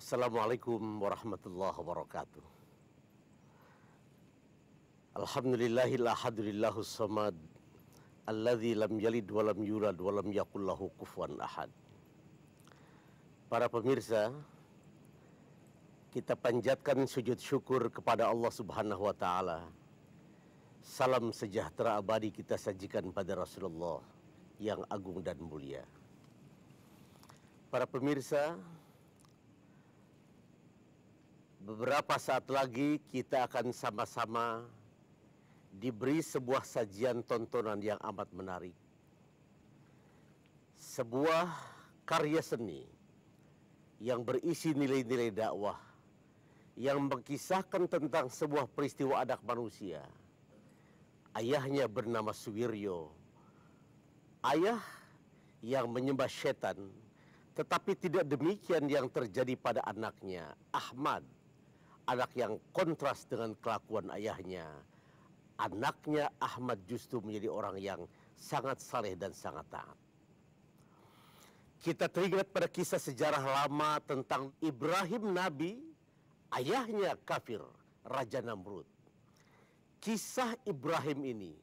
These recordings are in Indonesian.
Assalamualaikum warahmatullahi wabarakatuh. Alhamdulillahil ahadulillahus samad alladzi lam yalid wa lam yulad wa lam yakul lahu kufuwan ahad. Para pemirsa, kita panjatkan sujud syukur kepada Allah Subhanahu wa taala. Salam sejahtera abadi kita sajikan pada Rasulullah yang agung dan mulia. Para pemirsa, beberapa saat lagi kita akan sama-sama diberi sebuah sajian tontonan yang amat menarik. Sebuah karya seni yang berisi nilai-nilai dakwah, yang mengisahkan tentang sebuah peristiwa anak manusia. Ayahnya bernama Suwiryo, ayah yang menyembah setan, tetapi tidak demikian yang terjadi pada anaknya Ahmad, anak yang kontras dengan kelakuan ayahnya. Anaknya Ahmad justru menjadi orang yang sangat saleh dan sangat taat. Kita teringat pada kisah sejarah lama tentang Ibrahim Nabi, ayahnya kafir, Raja Namrud. Kisah Ibrahim ini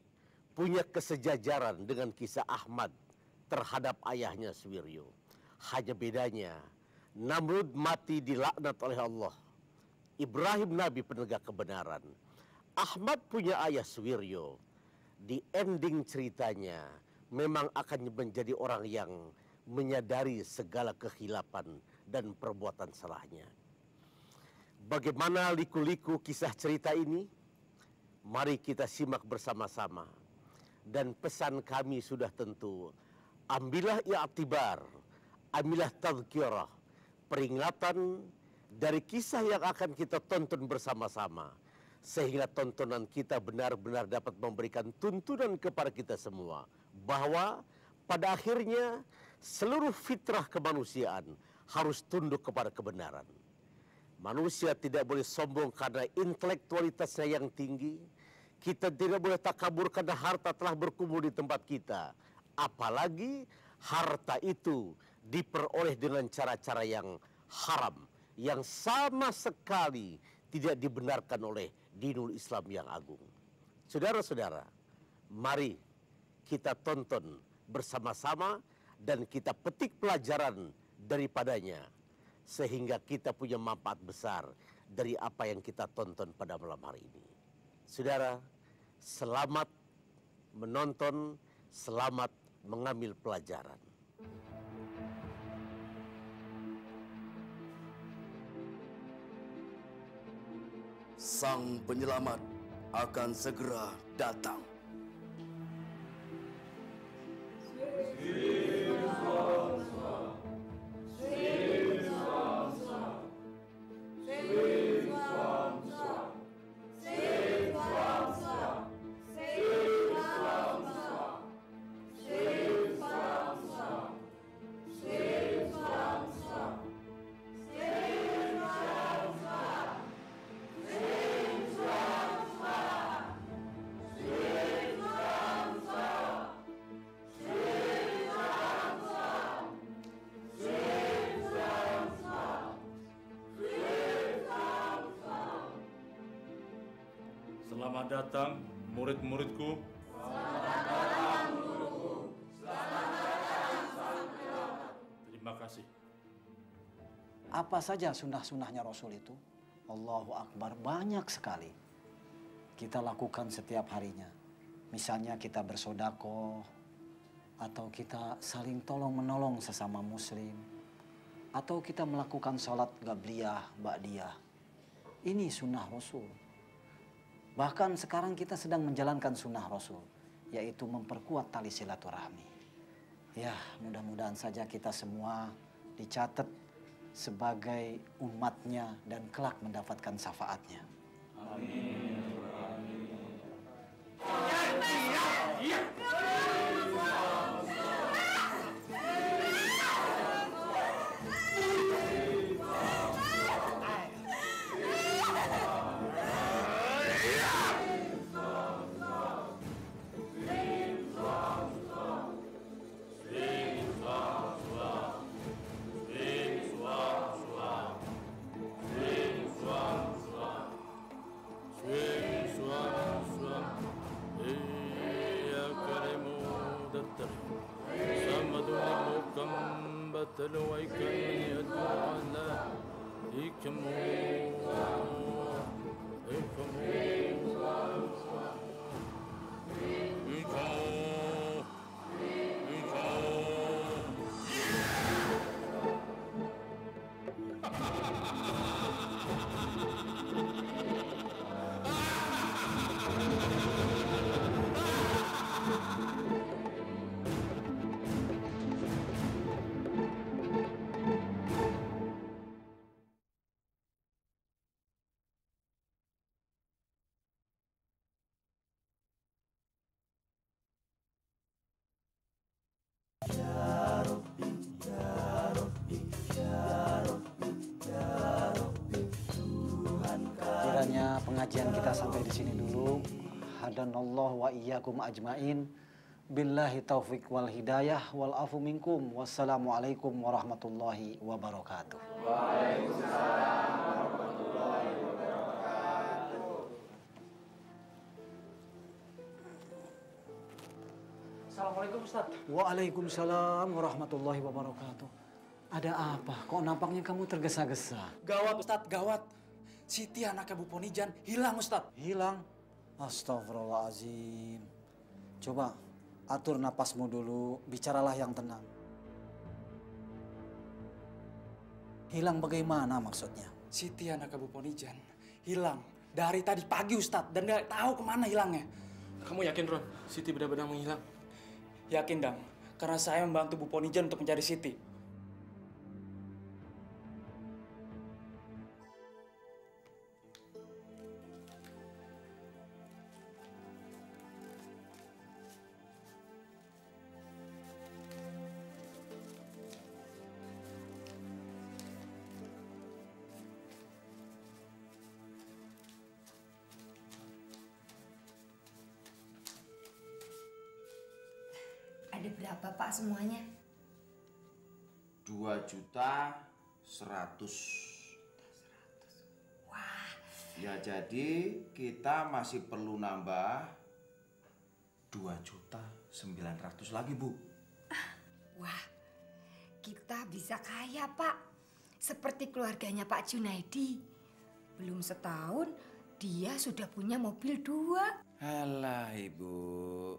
punya kesejajaran dengan kisah Ahmad terhadap ayahnya Suwiryo. Hanya bedanya, Namrud mati dilaknat oleh Allah. Ibrahim Nabi penegak kebenaran. Ahmad punya ayah Suwiryo. Di ending ceritanya memang akan menjadi orang yang menyadari segala kehilapan dan perbuatan salahnya. Bagaimana liku-liku kisah cerita ini? Mari kita simak bersama-sama. Dan pesan kami sudah tentu, ambillah i'tibar, ambillah tadhkirah, peringatan dari kisah yang akan kita tonton bersama-sama, sehingga tontonan kita benar-benar dapat memberikan tuntunan kepada kita semua bahwa pada akhirnya seluruh fitrah kemanusiaan harus tunduk kepada kebenaran. Manusia tidak boleh sombong karena intelektualitasnya yang tinggi. Kita tidak boleh takabur karena harta telah berkumpul di tempat kita. Apalagi harta itu diperoleh dengan cara-cara yang haram, yang sama sekali tidak dibenarkan oleh dinul Islam yang agung. Saudara-saudara, mari kita tonton bersama-sama dan kita petik pelajaran daripadanya, sehingga kita punya manfaat besar dari apa yang kita tonton pada malam hari ini. Saudara, selamat menonton, selamat mengambil pelajaran. Sang penyelamat akan segera datang. Selamat datang murid-muridku. Selamat datang guruku. Selamat datang sang penyelamat. Terima kasih. Apa saja sunnah-sunnahnya Rasul itu? Allahu Akbar, banyak sekali. Kita lakukan setiap harinya. Misalnya kita bersodakoh, atau kita saling tolong-menolong sesama muslim, atau kita melakukan sholat qabliyah, ba'diyah. Ini sunnah Rasul. Bahkan sekarang kita sedang menjalankan sunnah Rasul, yaitu memperkuat tali silaturahmi. Ya, mudah-mudahan saja kita semua dicatat sebagai umatnya dan kelak mendapatkan syafaatnya. Amin. Kiranya pengajian kita sampai di sini dulu. Hadanallahu wa iyyakum ajmain. Billahi taufiq wal hidayah wal afu minkum. Wassalamualaikum warahmatullahi wabarakatuh. Waalaikumsalam warahmatullahi wabarakatuh. Assalamualaikum Ustaz. Waalaikumsalam warahmatullahi wabarakatuh. Ada apa? Kok nampaknya kamu tergesa-gesa? Gawat Ustaz, gawat. Siti anaknya Bu Ponijan hilang Ustaz. Hilang? Astagfirullahaladzim. Coba atur napasmu dulu, bicaralah yang tenang. Hilang bagaimana maksudnya? Siti anaknya Bu Ponijan hilang dari tadi pagi Ustaz dan nggak tahu kemana hilangnya. Kamu yakin Ron, Siti benar-benar menghilang? Yakin Dang, karena saya membantu Bu Ponijan untuk mencari Siti. Ada berapa Pak semuanya? 2.100.000. Wah. Ya jadi kita masih perlu nambah 2.900.000 lagi Bu. Wah, kita bisa kaya Pak. Seperti keluarganya Pak Junaidi. Belum setahun dia sudah punya mobil 2. Alah Ibu,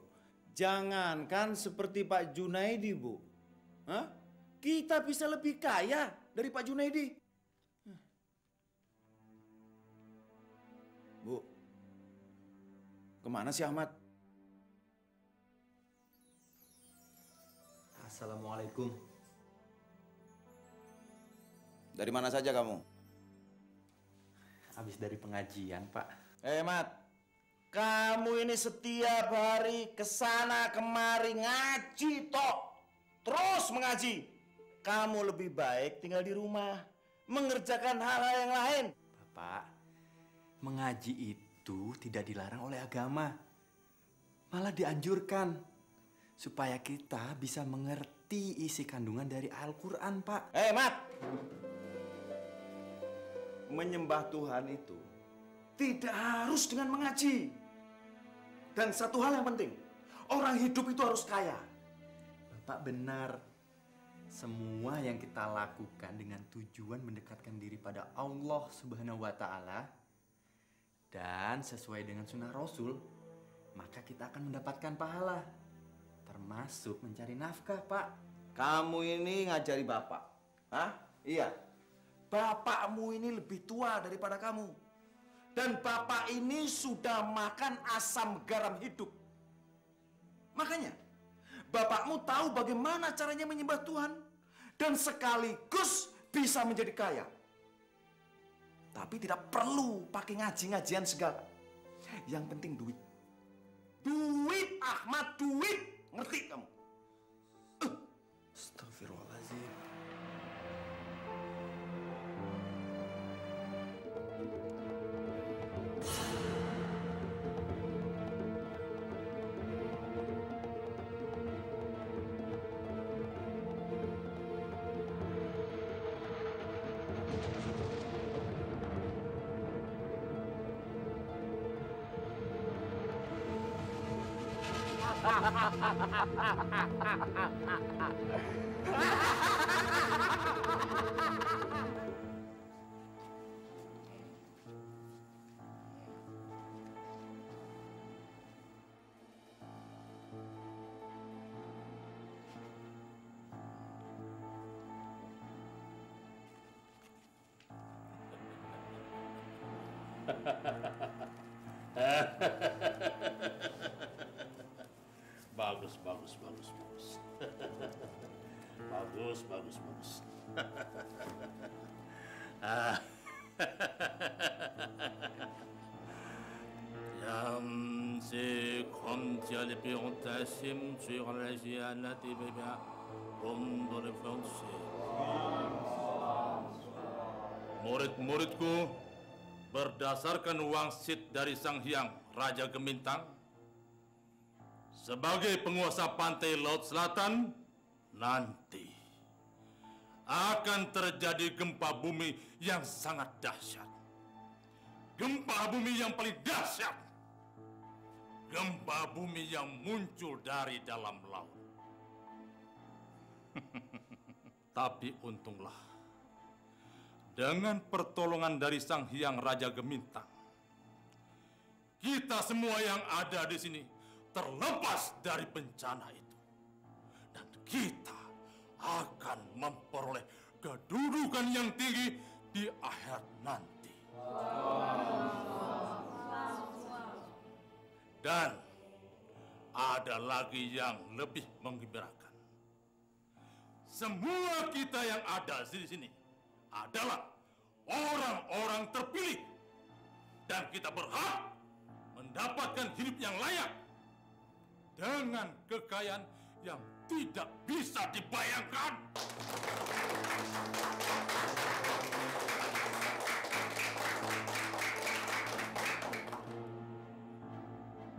jangankan seperti Pak Junaidi, Bu. Hah? Kita bisa lebih kaya dari Pak Junaidi. Bu, kemana si Ahmad? Assalamualaikum. Dari mana saja kamu? Habis dari pengajian, Pak. Mat, kamu ini setiap hari kesana kemari ngaji tok. Terus mengaji. Kamu lebih baik tinggal di rumah. Mengerjakan hal-hal yang lain. Bapak, mengaji itu tidak dilarang oleh agama. Malah dianjurkan. Supaya kita bisa mengerti isi kandungan dari Al-Quran, Pak. Mat. Menyembah Tuhan itu tidak harus dengan mengaji. Dan satu hal yang penting, orang hidup itu harus kaya. Bapak benar. Semua yang kita lakukan dengan tujuan mendekatkan diri pada Allah Subhanahu wa Ta'ala dan sesuai dengan sunnah Rasul, maka kita akan mendapatkan pahala. Termasuk mencari nafkah, Pak. Kamu ini ngajari Bapak. Hah? Iya. Bapakmu ini lebih tua daripada kamu. Dan Bapak ini sudah makan asam garam hidup. Makanya, Bapakmu tahu bagaimana caranya menyembah Tuhan. Dan sekaligus bisa menjadi kaya. Tapi tidak perlu pakai ngaji-ngajian segala. Yang penting duit. Duit, Ahmad, duit. Ngerti kamu? Astagfirullahaladzim. Bagus, bagus, bagus, bagus. Bagus, bagus, bagus. Yamsi kontiali piontasim sur la jianati beba untuk refleksi. Murid-muridku, berdasarkan wangsit dari Sang Hyang Raja Gemintang, sebagai penguasa pantai Laut Selatan, nanti akan terjadi gempa bumi yang sangat dahsyat. Gempa bumi yang paling dahsyat. Gempa bumi yang muncul dari dalam laut. Tapi untunglah, dengan pertolongan dari Sang Hyang Raja Gemintang, kita semua yang ada di sini terlepas dari bencana itu. Dan kita akan memperoleh kedudukan yang tinggi di akhirat nanti. Dan ada lagi yang lebih menggembirakan. Semua kita yang ada di sini adalah orang-orang terpilih. Dan kita berhak mendapatkan hidup yang layak dengan kekayaan yang tidak bisa dibayangkan.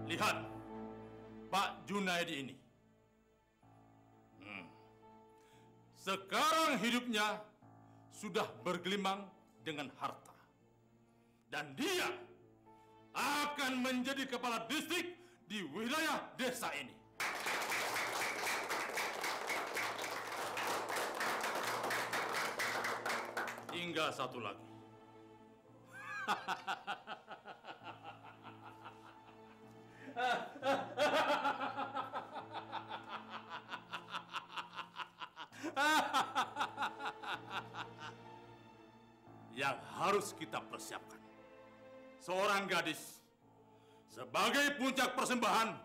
Lihat Pak Junaidi ini. Sekarang hidupnya sudah bergelimang dengan harta. Dan dia akan menjadi kepala distrik di wilayah desa ini. Tinggal satu lagi. Yang harus kita persiapkan, seorang gadis sebagai puncak persembahan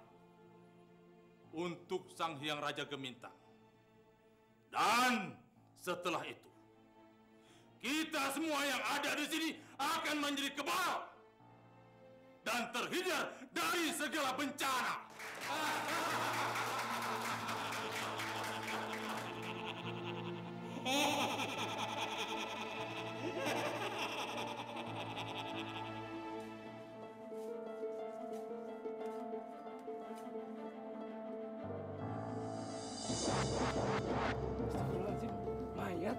untuk Sang Hyang Raja Gemintang. Dan setelah itu, kita semua yang ada di sini akan menjadi kebal dan terhindar dari segala bencana. Astagfirullahaladzim, mayat.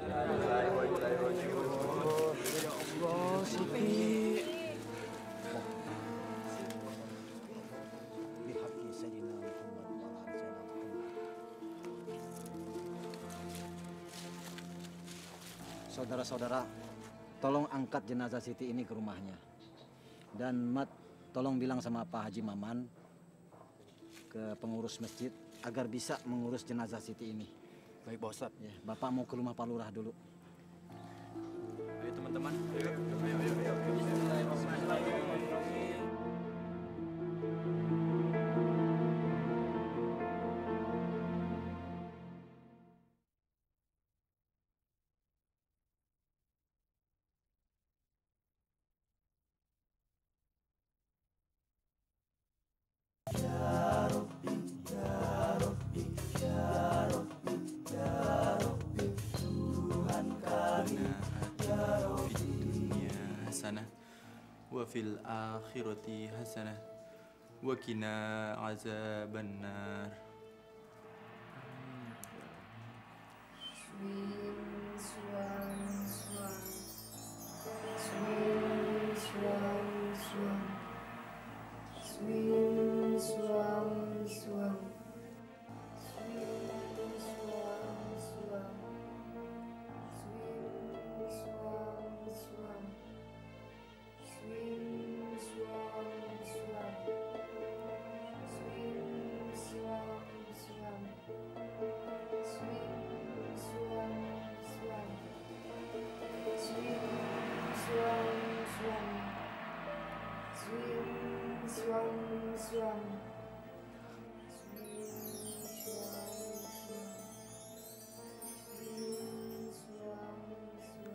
Ya Allah, Siti. Saudara-saudara, tolong angkat jenazah Siti ini ke rumahnya. Dan Mat, tolong bilang sama Pak Haji Maman ke pengurus masjid agar bisa mengurus jenazah Siti ini. Baik, Pak Ustadz. Ya, Bapak mau ke rumah Pak Lurah dulu. Ayo teman-teman. Ayo. وفي الآخرة حسنة وقنا عذاب النار.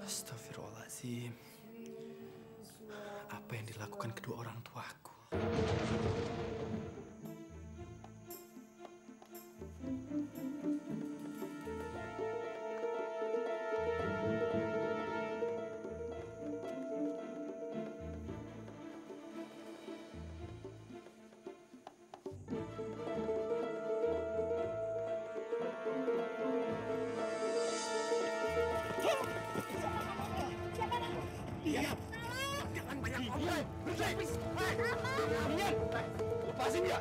Astagfirullahaladzim. Apa yang dilakukan kedua orang tuaku? Diam! Jangan banyak ngomong! Lepasin dia!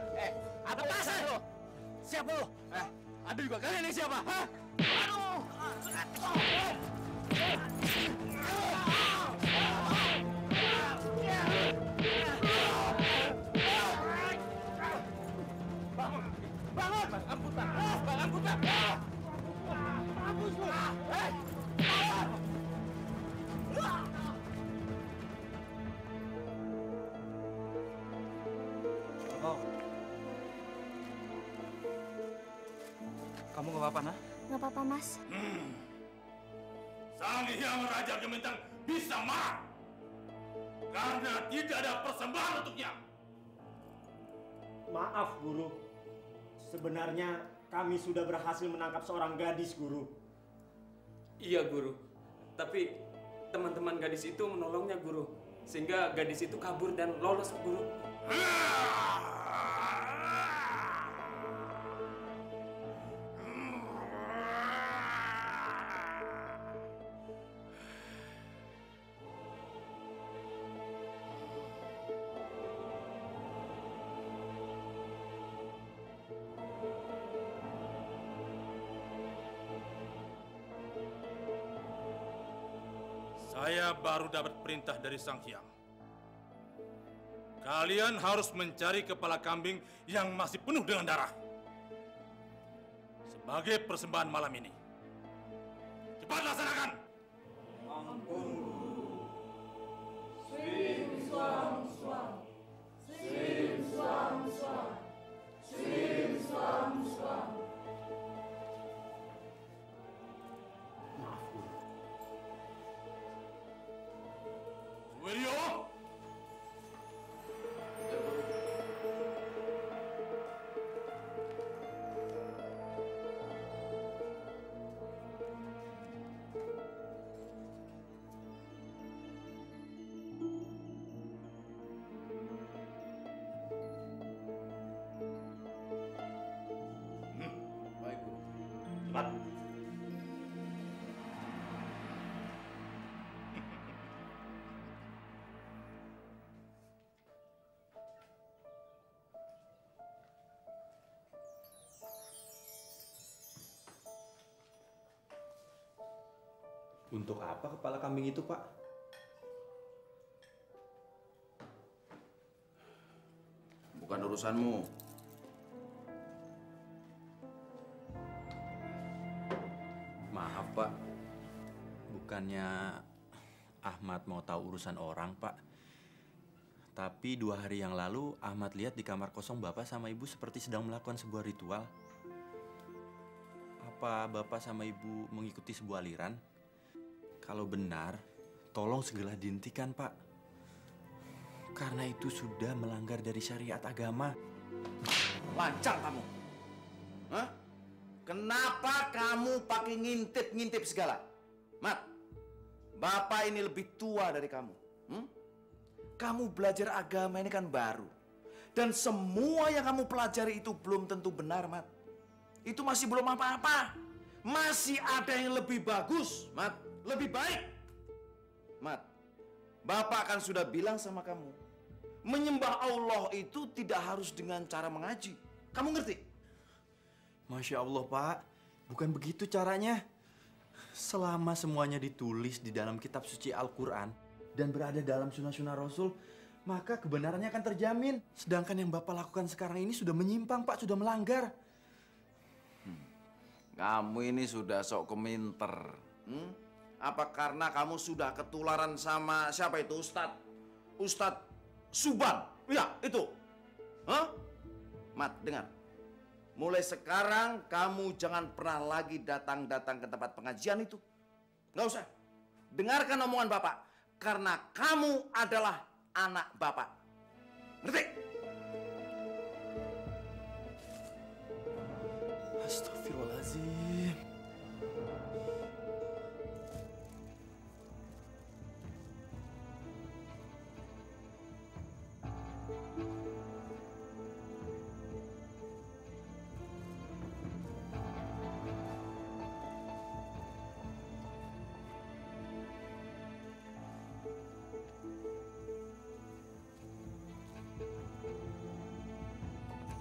Apa lepasin lo? Siapa lo? Ada juga kalian yang siapa? Hah? Aduh! Bangun! Bangun! Bang Amputan! Bang Amputan! Mampus lu! Kamu gak apa-apa, Nah? Gak apa-apa, Mas. Sang Hyang Raja Gemintang bisa marah karena tidak ada persembahan untuknya. Maaf, Guru. Sebenarnya kami sudah berhasil menangkap seorang gadis, Guru. Iya, Guru. Tapi teman-teman gadis itu menolongnya, Guru. Sehingga gadis itu kabur dan lolos, Guru. Saya baru dapat perintah dari Sang Hyang. Kalian harus mencari kepala kambing yang masih penuh dengan darah. Sebagai persembahan malam ini. Cepat laksanakan! Ampun, Swim, swam, swam. Swim, swam, swam. Swim, swam, swam. Maaf, Guru. Suwiryo! Baik, Guru. Cepat. Untuk apa kepala kambing itu, Pak? Bukan urusanmu. Maaf, Pak. Bukannya Ahmad mau tahu urusan orang, Pak. Tapi 2 hari yang lalu Ahmad lihat di kamar kosong Bapak sama Ibu seperti sedang melakukan sebuah ritual. Apa Bapak sama Ibu mengikuti sebuah aliran? Kalau benar, tolong segera dihentikan, Pak. Karena itu sudah melanggar dari syariat agama. Lancang kamu. Hah? Kenapa kamu pakai ngintip-ngintip segala? Mat, Bapak ini lebih tua dari kamu. Kamu belajar agama ini kan baru. Dan semua yang kamu pelajari itu belum tentu benar, Mat. Itu masih belum apa-apa. Masih ada yang lebih bagus, Mat. Lebih baik. Mat, Bapak kan sudah bilang sama kamu. Menyembah Allah itu tidak harus dengan cara mengaji. Kamu ngerti? Masya Allah, Pak. Bukan begitu caranya. Selama semuanya ditulis di dalam kitab suci Al-Quran dan berada dalam sunnah-sunnah Rasul, maka kebenarannya akan terjamin. Sedangkan yang Bapak lakukan sekarang ini sudah menyimpang, Pak. Sudah melanggar. Kamu ini sudah sok keminter. Apa karena kamu sudah ketularan sama siapa itu? Ustadz Suban? Iya, itu. Hah? Mat, dengar. Mulai sekarang kamu jangan pernah lagi datang-datang ke tempat pengajian itu. Nggak usah. Dengarkan omongan Bapak. Karena kamu adalah anak Bapak. Ngerti? Astagfirullahaladzim.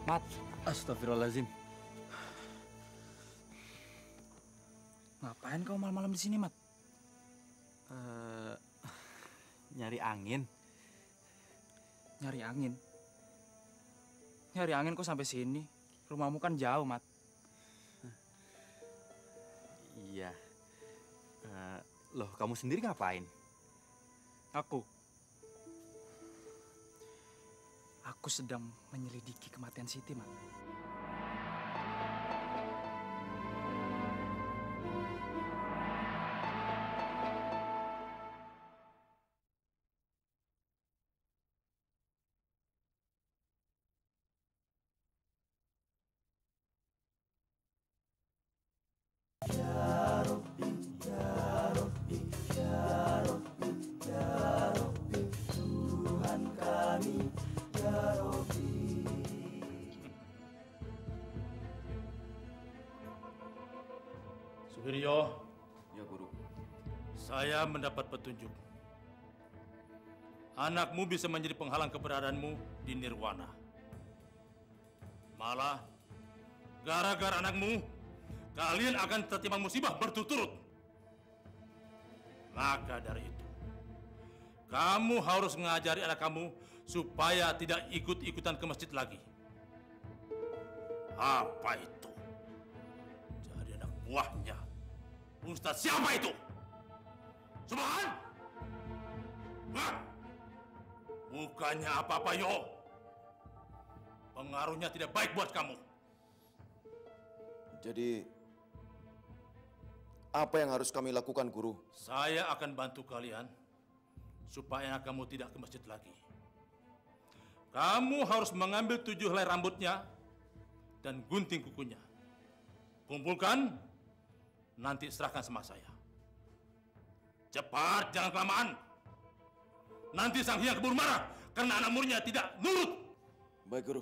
Mat. Astagfirullahaladzim. Ngapain kau malam-malam di sini, Mat? Nyari angin. Nyari angin? Nyari angin kok sampai sini? Rumahmu kan jauh, Mat. Iya. Loh, kamu sendiri ngapain? Aku sedang menyelidiki kematian Siti, Mat. Suwiryo. Ya, Guru. Saya mendapat petunjuk. Anakmu bisa menjadi penghalang keberadaanmu di Nirwana. Malah, gara-gara anakmu, kalian akan tertimpa musibah berturut-turut. Maka dari itu, kamu harus mengajari anak kamu supaya tidak ikut-ikutan ke masjid lagi. Apa itu? Jadi anak buahnya. Ustadz siapa itu? Subhan? Hah? Bukannya apa-apa, Yo. Pengaruhnya tidak baik buat kamu. Jadi, apa yang harus kami lakukan, Guru? Saya akan bantu kalian supaya anak kamu tidak ke masjid lagi. Kamu harus mengambil 7 helai rambutnya dan gunting kukunya. Kumpulkan, nanti serahkan sama saya. Cepat, jangan kelamaan. Nanti sang hyang keburu marah karena anak muridnya tidak nurut. Baik, Guru.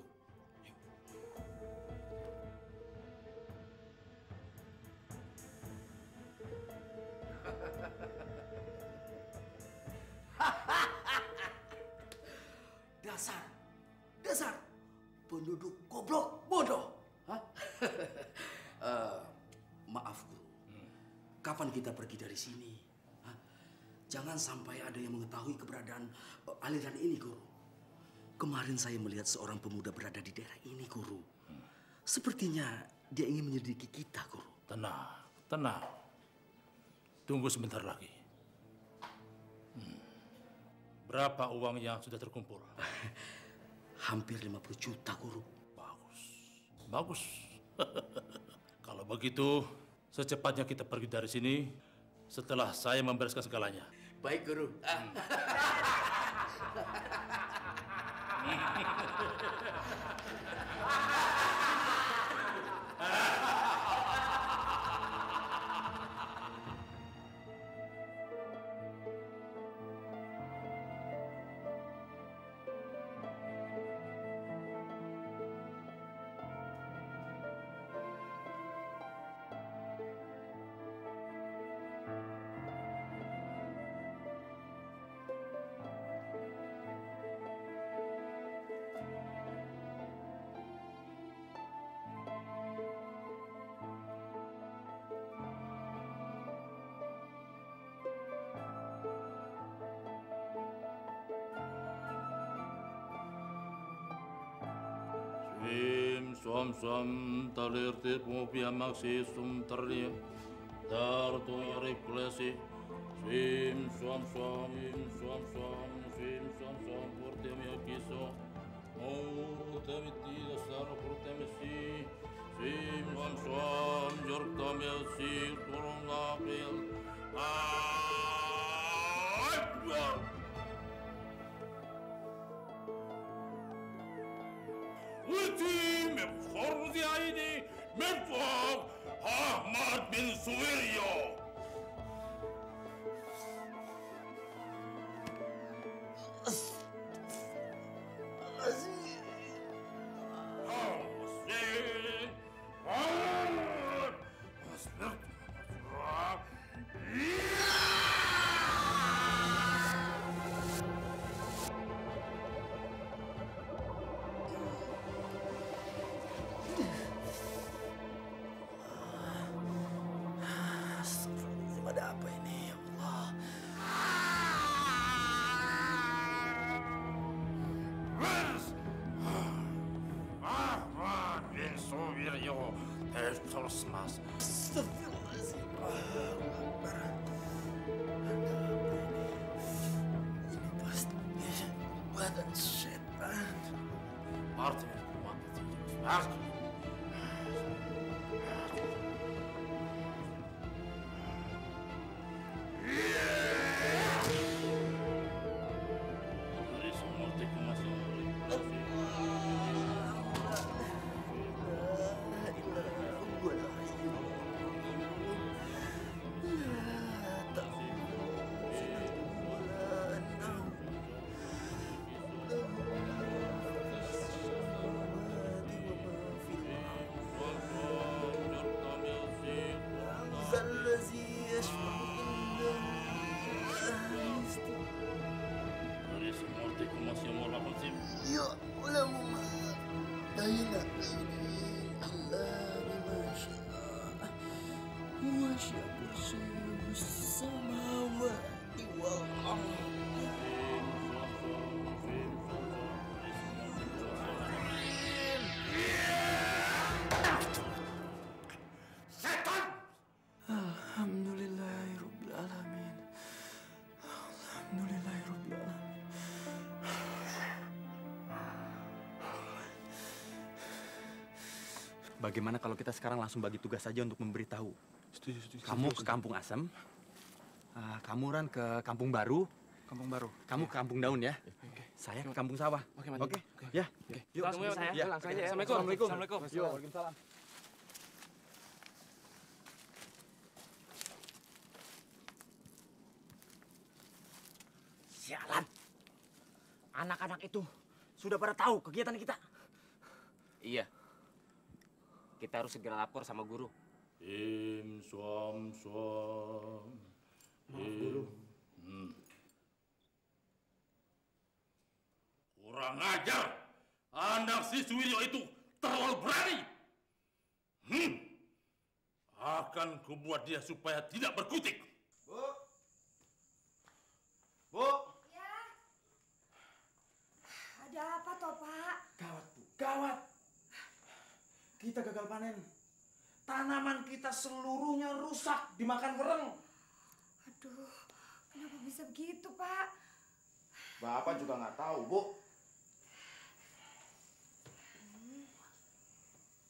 Dasar penduduk goblok bodoh. Hah? Maaf, Guru. Kapan kita pergi dari sini? Hah? Jangan sampai ada yang mengetahui keberadaan aliran ini, Guru. Kemarin saya melihat seorang pemuda berada di daerah ini, Guru. Sepertinya dia ingin menyelidiki kita, Guru. Tenang, tenang. Tunggu sebentar lagi. Berapa uang yang sudah terkumpul? Hampir 50 juta, Guru. Bagus, bagus. Kalau begitu, secepatnya kita pergi dari sini setelah saya membereskan segalanya. Baik, Guru. Swam swam talir tipu pia maksi sum terlia dar tu arif klasi swim swam swam swim swam portem ya kiso mau temiti dasar portem si swim swam jork tam ya si turun lapil Ultim Forzi Aini Mefog Ahmad bin Suwiryo. terus, Mas. Astagfirullahaladzim. Ini pasti badan setan. Arti kuat itu. Bagaimana kalau kita sekarang langsung bagi tugas saja untuk memberitahu? Setuju. Kamu ke Kampung Asem, kamu Ran ke Kampung Baru. Kampung Baru. Kamu ke Kampung Daun ya. Saya ke Kampung Sawah. Oke. Ya. Yuk, langsung saya. Ya. Langsung aja ya. Assalamualaikum. Assalamualaikum. Yuk, waalaikumsalam. Sialan. Anak-anak itu sudah pada tahu kegiatan kita. Iya. Kita harus segera lapor sama guru. Swam. Maaf, Guru. Kurang ajar. Anak si Suwiryo itu terlalu berani. Akan kubuat dia supaya tidak berkutik. Bu. Ya. Ada apa toh, Pak? Gawat, Bu. Gawat. Kita gagal panen. Tanaman kita seluruhnya rusak dimakan wereng. Aduh, kenapa bisa begitu, Pak? Bapak juga nggak tahu, Bu.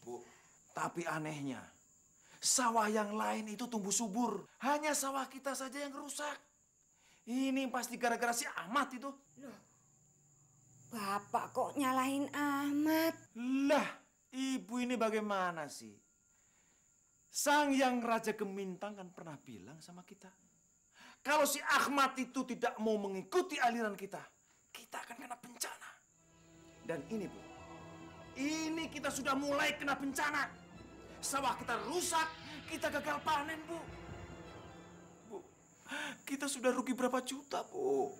Bu, tapi anehnya, sawah yang lain itu tumbuh subur. Hanya sawah kita saja yang rusak. Ini pasti gara-gara si Ahmad itu. Loh, Bapak kok nyalahin Ahmad? Lah, ibu ini bagaimana sih? Sang Yang Raja Gemintang kan pernah bilang sama kita, kalau si Ahmad itu tidak mau mengikuti aliran kita akan kena bencana. Dan ini, Bu, ini kita sudah mulai kena bencana. Sawah kita rusak, kita gagal panen, Bu. Bu, kita sudah rugi berapa juta, Bu?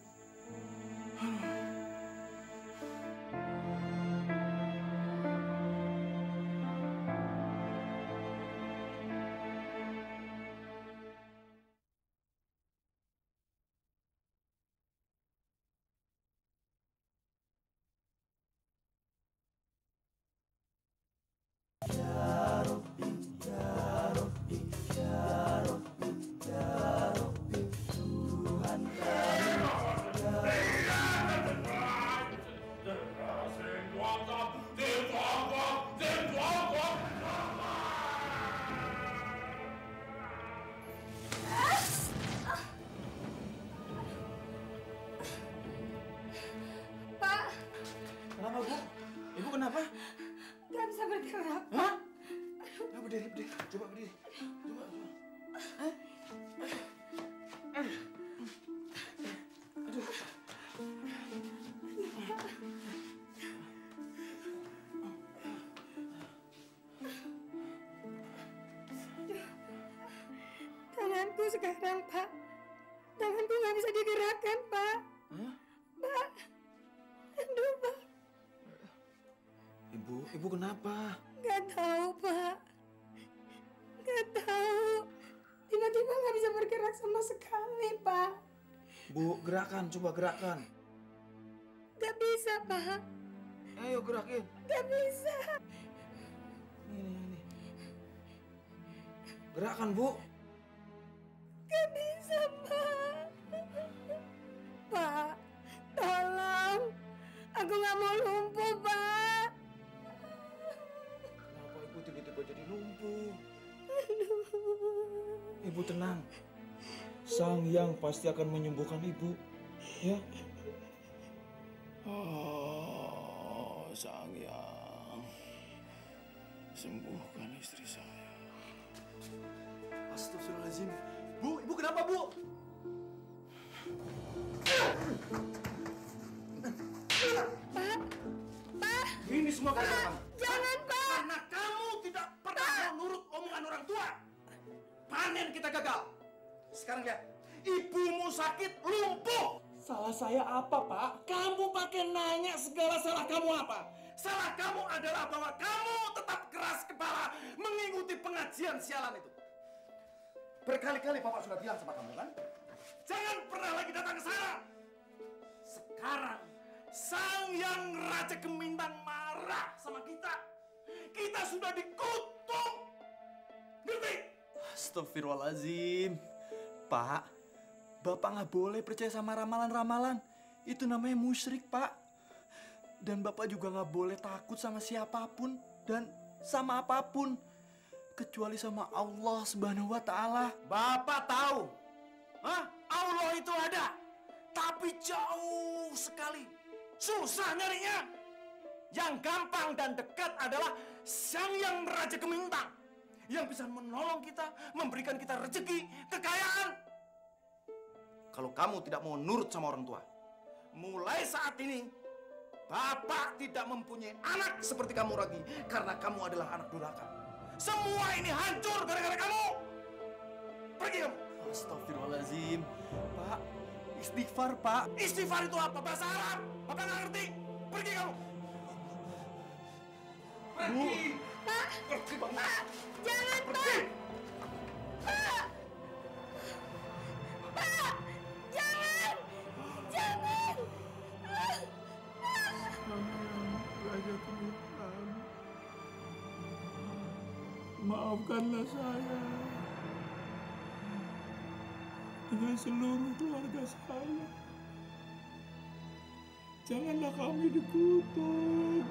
Pak, Kenapa, Bu? Ibu kenapa? nggak bisa bergerak. Hah? Nah, berdiri. Coba berdiri. Coba. Hah? Aduh. Tanganku sekarang, Pak. Tanganku nggak bisa digerakkan, Pak. Hah? Pak. Aduh, Pak. Ibu kenapa? Nggak tahu, Pak. Nggak tahu. Tiba-tiba nggak bisa bergerak sama sekali, Pak. Bu, gerakan, coba gerakan. Nggak bisa, Pak. Ayo gerakin. Nggak bisa. Ini. Gerakan, Bu. Gak bisa, Pak. Pak, tolong. Aku gak mau lumpuh, Pak. Kenapa Ibu tiba-tiba jadi lumpuh? Ibu tenang. Sang Yang pasti akan menyembuhkan Ibu. Ya. Oh, Sang Yang. Sembuhkan istri saya. Astagfirullahaladzim. Bu, Ibu kenapa, Bu? Pak, Pak. Ini semua karena kamu. Jangan, Pak. Karena kamu tidak pernah mau nurut omongan orang tua. Panen kita gagal. Sekarang lihat, ibumu sakit, lumpuh. Salah saya apa, Pak? Kamu pakai nanya segala salah kamu apa? Salah kamu adalah bahwa kamu tetap keras kepala mengikuti pengajian sialan itu. Berkali-kali Bapak sudah bilang sama kamu kan? Jangan pernah lagi datang ke sana. Sekarang Sang Yang Raja Gemintang marah sama kita. Kita sudah dikutuk. Ngerti? Astagfirullahaladzim. Pak, Bapak nggak boleh percaya sama ramalan-ramalan. Itu namanya musyrik, Pak. Dan Bapak juga nggak boleh takut sama siapapun dan sama apapun. Kecuali sama Allah Subhanahu wa Ta'ala. Bapak tahu, Allah itu ada, tapi jauh sekali, susah nyarinya. Yang gampang dan dekat adalah Sang Yang Raja Gemintang, yang bisa menolong kita, memberikan kita rezeki, kekayaan. Kalau kamu tidak mau nurut sama orang tua, mulai saat ini Bapak tidak mempunyai anak seperti kamu lagi, karena kamu adalah anak durhaka. Semua ini hancur gara-gara kamu. Pergi kamu. Astagfirullahaladzim. Pak, istighfar, Pak. Istighfar itu apa? Bahasa Arab. Bapak nggak ngerti. Pergi kamu. Pergi. Pak. Pergi, Bang. Pak. Jangan, pergi. Pak. Pak. Jangan. Jangan. Raja Gemintang. Maafkanlah saya dengan seluruh keluarga saya. Janganlah kami dikutuk.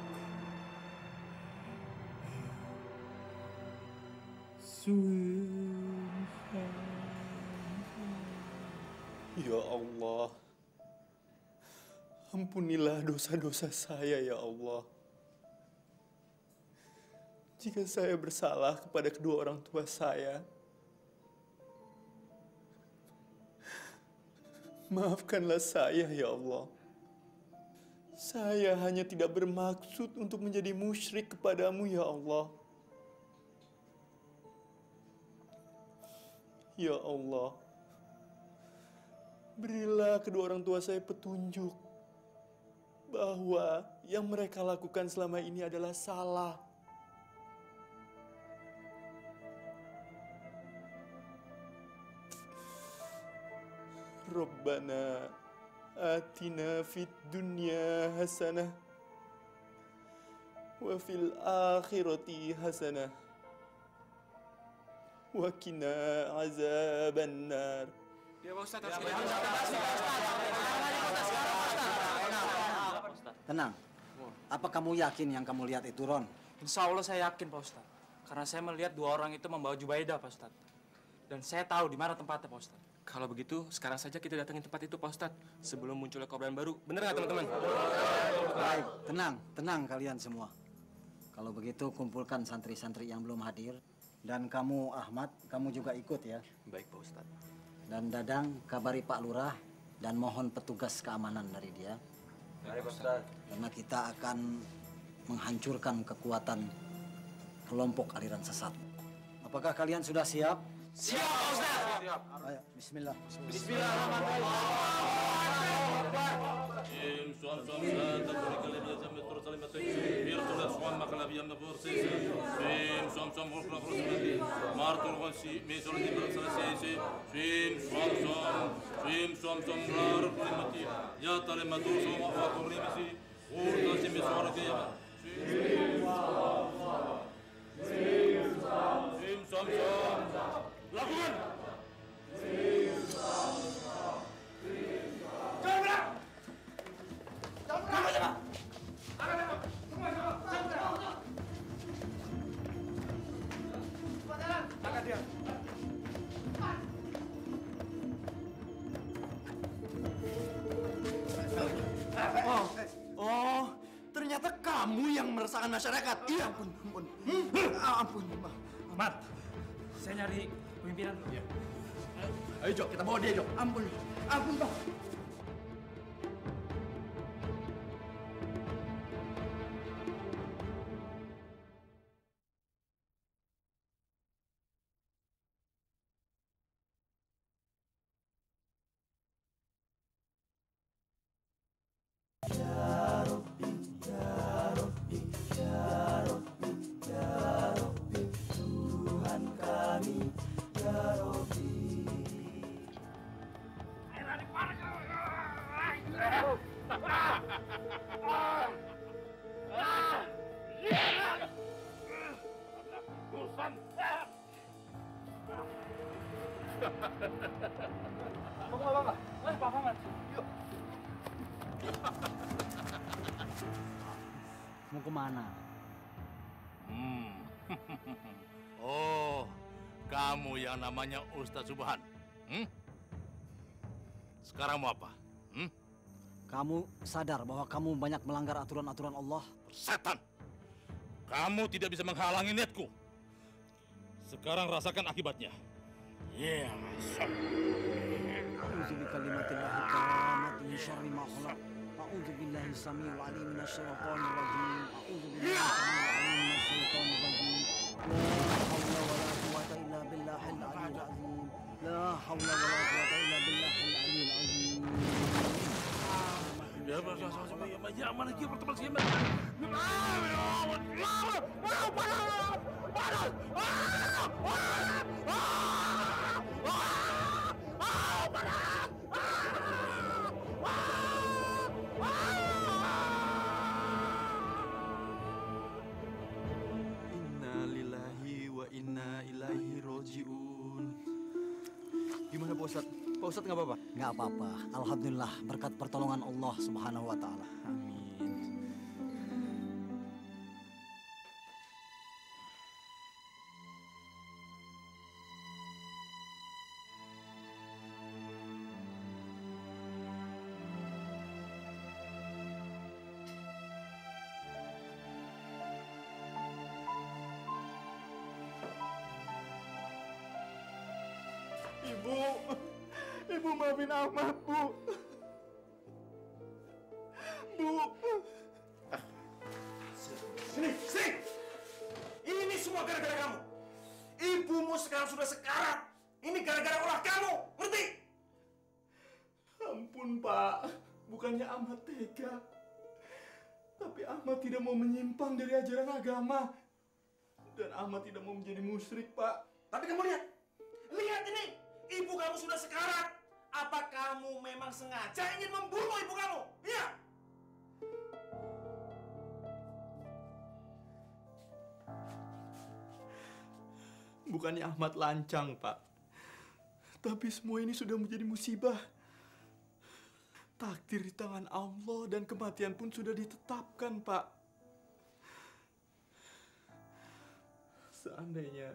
Ya Allah, ampunilah dosa-dosa saya ya Allah. Jika saya bersalah kepada kedua orang tua saya, maafkanlah saya ya Allah. Saya hanya tidak bermaksud untuk menjadi musyrik kepadamu ya Allah. Ya Allah, berilah kedua orang tua saya petunjuk bahwa yang mereka lakukan selama ini adalah salah. Rabbana atina fid dunya hasanah wa fil akhirati hasanah wa qina azabannar. Ya, Pak Ustaz. Tenang. Apa kamu yakin yang kamu lihat itu, Ron? Insya Allah saya yakin, Pak Ustaz. Karena saya melihat dua orang itu membawa Jubaidah, Pak Ustaz. Dan saya tahu di mana tempatnya, Pak Ustaz. Kalau begitu, sekarang saja kita datangin tempat itu, Pak Ustadz. Sebelum munculnya korban baru. Bener nggak, teman-teman? Baik, tenang kalian semua. Kalau begitu, kumpulkan santri-santri yang belum hadir. Dan kamu, Ahmad, kamu juga ikut ya. Baik, Pak Ustadz. Dan Dadang, kabari Pak Lurah. Dan mohon petugas keamanan dari dia. Baik, Pak Ustadz. Karena kita akan menghancurkan kekuatan kelompok aliran sesat. Apakah kalian sudah siap? Siap, Pak Ustaz. Siap. Ayo, bismillah. suam, suam. Lakukan. Jangan gerak! Jangan gerak! Angkat dia. Oh, ternyata kamu yang meresahkan masyarakat. Iya, ampun. Ampun. Mat, saya nyari pimpinan. Iya. Ayo, Jok, kita bawa dia, Jok. Ampun, Pak. Mau kemana? Oh, kamu yang namanya Ustadz Subhan. Sekarang mau apa? Kamu sadar bahwa kamu banyak melanggar aturan-aturan Allah? Setan! Kamu tidak bisa menghalangi niatku. Sekarang rasakan akibatnya. Ya, A'udzu bikalimatillahi tammati min syarri ma khalaq. A'udzu billahi samii'il 'aliim minasyaitonir rajiim. A'udzu billahi samii'il 'aliim minasyaitonir rajiim. La haula wa la quwwata illa billahil 'aliyyil 'azhiim. La haula wa la quwwata illa billahil 'aliyyil 'azhiim. Ya, mana dia pertama sekali? Inna lillahi wa inna ilaihi roji'un. Gimana Pak Ustadz? Pak Ustadz nggak apa-apa? Nggak apa-apa. Alhamdulillah berkat pertolongan Allah Subhanahu wa taala. Amin. Ibu maafin Ahmad, Bu. Sini. Ini semua gara-gara kamu. Ibumu sekarang sudah sekarat. Ini gara-gara ulah kamu, ngerti? Ampun, Pak. Bukannya Ahmad tega. Tapi Ahmad tidak mau menyimpang dari ajaran agama. Dan Ahmad tidak mau menjadi musyrik, Pak. Tapi kamu lihat ini. Ibu kamu sudah sekarat. Apa kamu memang sengaja ingin membunuh ibu kamu? Iya. Bukannya Ahmad lancang, Pak. Tapi semua ini sudah menjadi musibah. Takdir di tangan Allah dan kematian pun sudah ditetapkan, Pak. Seandainya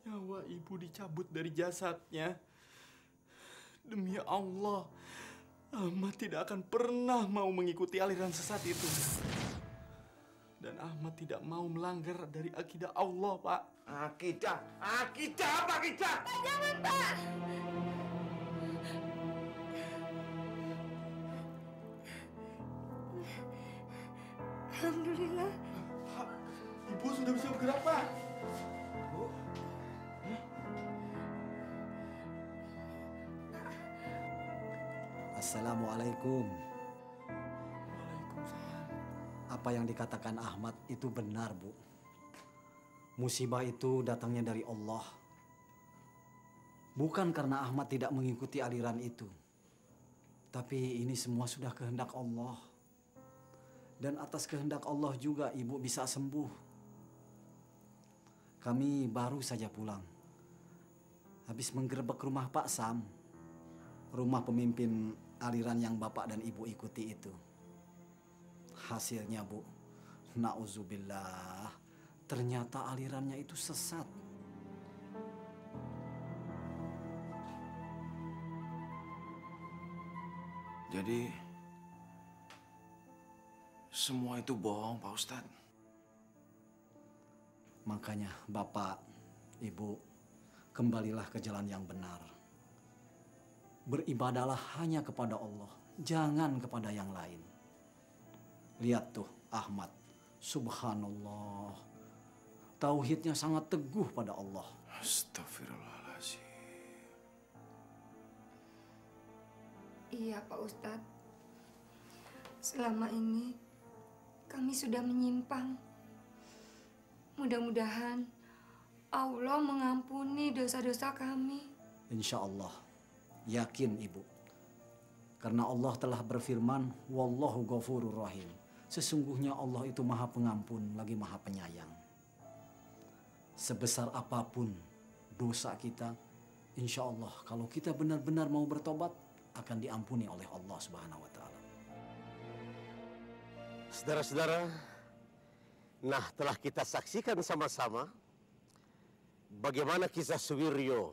nyawa ibu dicabut dari jasadnya, demi Allah, Ahmad tidak akan pernah mau mengikuti aliran sesat itu. Dan Ahmad tidak mau melanggar dari akidah Allah, Pak. Akidah apa akidah? Pak, jangan, Pak. Alhamdulillah. Ibu sudah bisa bergerak, Pak. Bu. Assalamualaikum. Waalaikumsalam. Apa yang dikatakan Ahmad itu benar, Bu. Musibah itu datangnya dari Allah. Bukan karena Ahmad tidak mengikuti aliran itu. Tapi ini semua sudah kehendak Allah. Dan atas kehendak Allah juga ibu bisa sembuh. Kami baru saja pulang. Habis menggerebek rumah Pak Sam. Rumah pemimpin aliran yang Bapak dan Ibu ikuti itu. Hasilnya, Bu, na'udzubillah, ternyata alirannya itu sesat. Jadi semua itu bohong, Pak Ustadz. Makanya Bapak, Ibu, kembalilah ke jalan yang benar. Beribadahlah hanya kepada Allah, jangan kepada yang lain. Lihat tuh Ahmad, subhanallah. Tauhidnya sangat teguh pada Allah. Astagfirullahaladzim. Iya Pak Ustadz. Selama ini kami sudah menyimpang. Mudah-mudahan Allah mengampuni dosa-dosa kami. Insya Allah. Yakin Ibu. Karena Allah telah berfirman, Wallahu ghafurur rahim. Sesungguhnya Allah itu maha pengampun lagi maha penyayang. Sebesar apapun dosa kita, insya Allah kalau kita benar-benar mau bertobat, akan diampuni oleh Allah Subhanahu wa Ta'ala. Saudara-saudara, nah telah kita saksikan sama-sama bagaimana kisah Suwiryo,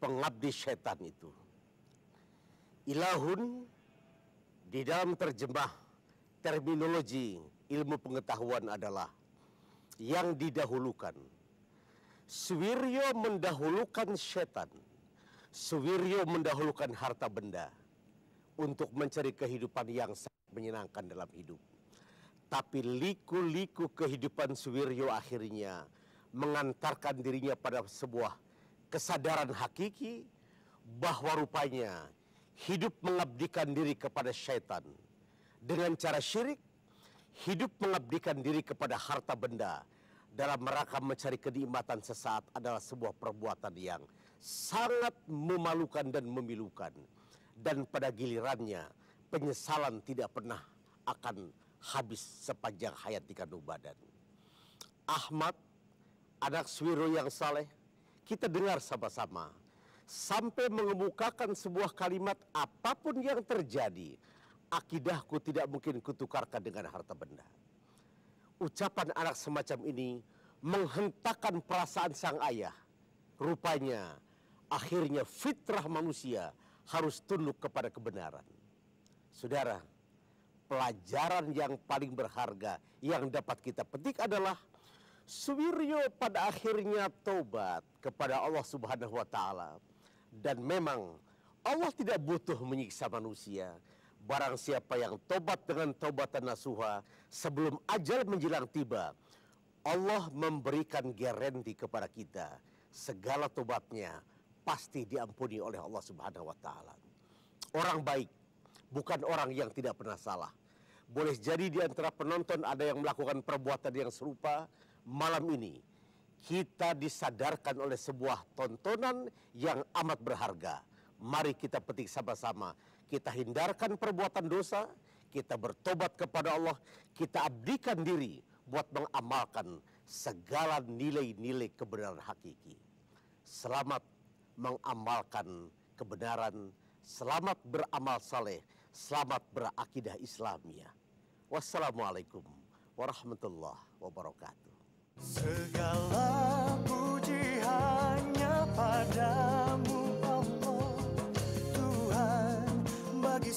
pengabdi setan itu. Ilahun di dalam terjemah terminologi ilmu pengetahuan adalah yang didahulukan. Suwiryo mendahulukan setan. Suwiryo mendahulukan harta benda untuk mencari kehidupan yang sangat menyenangkan dalam hidup. Tapi liku-liku kehidupan Suwiryo akhirnya mengantarkan dirinya pada sebuah kesadaran hakiki bahwa rupanya hidup mengabdikan diri kepada syaitan dengan cara syirik, hidup mengabdikan diri kepada harta benda dalam rangka mencari kenikmatan sesaat adalah sebuah perbuatan yang sangat memalukan dan memilukan. Dan pada gilirannya penyesalan tidak pernah akan habis sepanjang hayat di kandung badan. Ahmad, anak Suwiryo yang saleh, kita dengar sama-sama sampai mengemukakan sebuah kalimat, apapun yang terjadi, akidahku tidak mungkin kutukarkan dengan harta benda. Ucapan anak semacam ini menghentakkan perasaan sang ayah. Rupanya akhirnya fitrah manusia harus tunduk kepada kebenaran. Saudara, pelajaran yang paling berharga yang dapat kita petik adalah Suwiryo pada akhirnya taubat kepada Allah Subhanahu wa Ta'ala. Dan memang Allah tidak butuh menyiksa manusia. Barang siapa yang tobat dengan taubatan nasuha sebelum ajal menjelang tiba, Allah memberikan garansi kepada kita segala tobatnya pasti diampuni oleh Allah Subhanahu wa Ta'ala. Orang baik bukan orang yang tidak pernah salah. Boleh jadi di antara penonton ada yang melakukan perbuatan yang serupa. Malam ini kita disadarkan oleh sebuah tontonan yang amat berharga. Mari kita petik sama-sama. Kita hindarkan perbuatan dosa, kita bertobat kepada Allah, kita abdikan diri buat mengamalkan segala nilai-nilai kebenaran hakiki. Selamat mengamalkan kebenaran, selamat beramal saleh, selamat berakidah Islamiyah. Wassalamualaikum warahmatullahi wabarakatuh. Segala puji hanya padamu Allah, Tuhan bagi